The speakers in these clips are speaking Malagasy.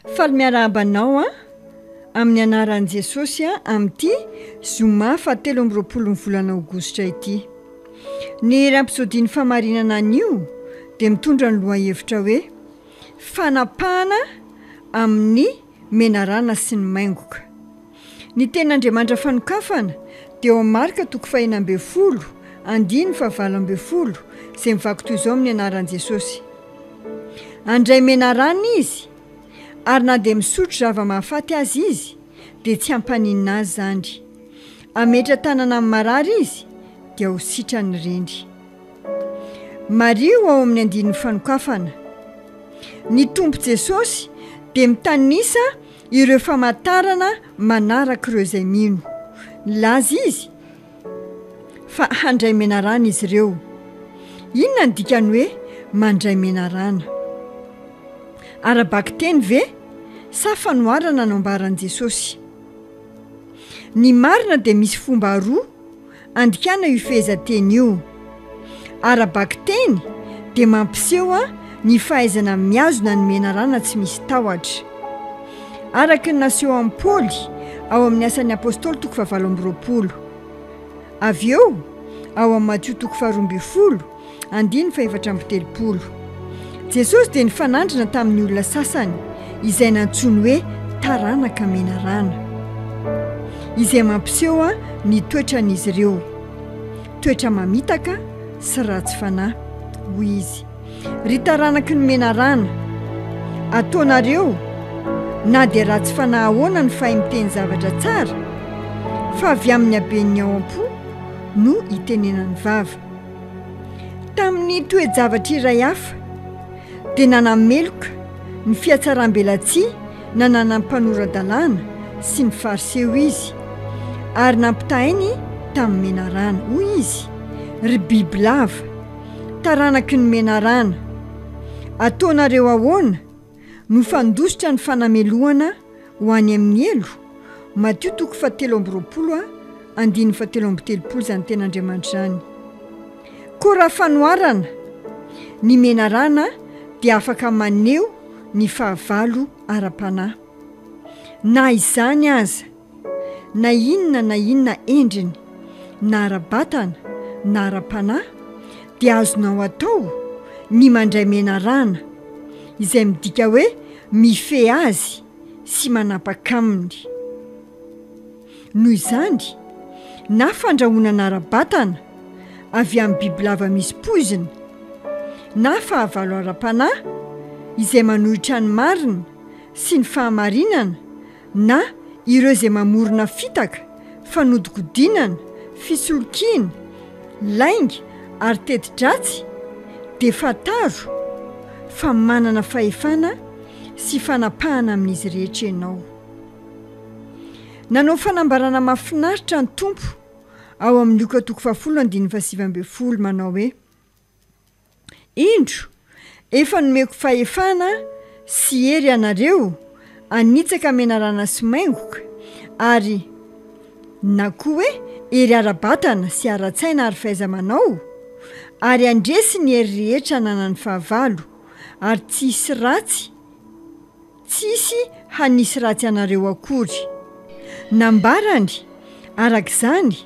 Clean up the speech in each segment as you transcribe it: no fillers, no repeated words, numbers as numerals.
Faly miarabanao amin'ny anaran'i Jesosy amin'ity zoma 17 volana aogositra ity. Ny rampisodiny famarinana an'io dia mitondra ny lohahevitra hoe fanapahana amin'ny menarana sy ny maingoka. Ny tenin'Andriamanitra fanokafana dia ao Marka 4:10 andiny 7:20 izay mivaky toy izao amin'ny anaran'i Jesosy. Andray menarana izy ary na dia misotro zava-mahafaty azy izy dia tsy hampaninina azy zany. Ametra tanana amin'ny marary izy dia ho sitrany rindry. Mario ao amin'ny andinin'ny fanokafana. Ny Tompo Jesosy dia mitanisa ireo famantarana manaraka ireo izay mino. Laza izy fa handray menarana izy ireo. Inona ny dikany hoe mandray menarana? Arabaky teny ve sa fanoharana nambaran'i Jesosy? Ny marina dia misy fomba roa andikana io fehezanteny io. Arabaky teny dia mampiseho ny fahaizana miazona ny menarana tsy misy tahotra. Araka ny naseho amin'ny Paoly ao amin'ny asan'ny apôstôly 7:20. Avy eo ao amin'ny Matthieu 2:12 andiny 4:30. Jesosy dia nifanandrina tamin'ny olona sasany izay nantsoiny hoe taranaka menarana, izay mampiseho ny toetran'izy ireo, toetra mamitaka sy ratsy fanahy. Hoy izy, ry taranaky ny menarana, ataonareo na dia ratsy fanahy ahoana ny fahay miteny zavatra tsara, fa avy amin'ny haben'ny ao am-po no hitenenany vava. Tamin'ny toe-javatra iray hafa dia nanameloka ny fiatsaram-belatsia na nanam-panoran-dalàna sy ny fariseho izy ary nampitahainy tamin'ny menarana. Hoy izy, ry bibilava, taranaky ny menarana, ataonareo ahoana no fandositra ny fanamelohana ho any amin'ny elo? Matthieu 7:20 andiny 7:30 zany ten'Andriamanitra zany. Koa raha fanoharana ny menarana dia afaka maneho ny fahavalo ara-panahy. Na izany aza, na inona endriny, na ara-batana na ara-panahy dia azonao atao ny mandray menarana, izay midika hoe mifehy azy sy manapaka aminy. Noho izany, na fandrahonana ara-batana avy amin'ny bibilava misy poizina, na fahavalo ara-panahy izay manohitra ny marina sy ny fahamarinana, na ireo izay mamorona fitaka, fanodikodinana, fisolokiana, lainga ary teti-dratsy, dia fataro fa manana fahefana sy fanapahana amin'izy rehetra ianao. Nanao fanambarana mahafinaritra ny Tompo ao amin'ny Luka 10:7 manao hoe, indro efa nomeko fahefana sy hery anareo anitsaka menarana sy maingoka, ary na koa hoe hery ara-batana sy ara-tsaina ary fahaiza-manao, ary andresy ny hery rehetra nanan'ny fahavalo, ary tsisy hanisy ratsy anareo akory. Nambarany arak'izany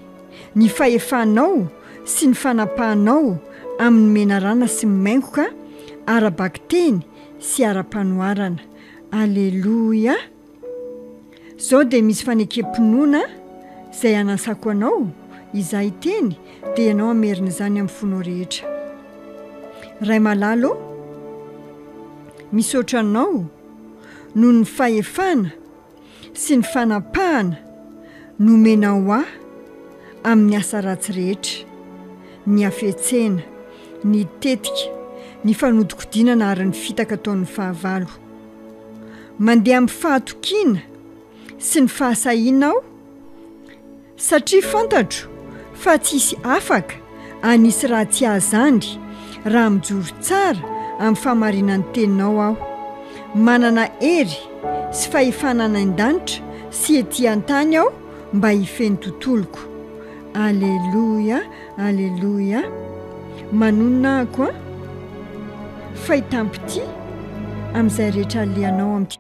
ny fahefanao sy ny fanapahanao amin'ny menarana sy maingoka arabaky teny sy ara-panoharana. Aleloia! Zao dia misy fanekem-pinoana izay anasako anao, izay teny dia ianao amerina izany amin'ny fonao rehetra. Ray malalo, misaotra anao noho ny fahefana sy ny fanapahana nomenao ahy amin'ny asa ratsy rehetra, ny hafetsena, ny tetika, ny fanodikodinana ary ny fitaka ataon'ny fahavalo. Mandeha amin'ny fahatokiana sy ny fahasahianao, satria fantatro fa tsisy afaka anisy raha tsy azandry raha mijoro tsara amin'ny fahamarinan'ny teninao aho. Manana hery sy fahefanana an-danitra sy ety an-tany aho mba hifeny tontoloko. Aleloia, aleloia. Manonona ako fa hitampity amin'izay rehetra alehanao amin'ity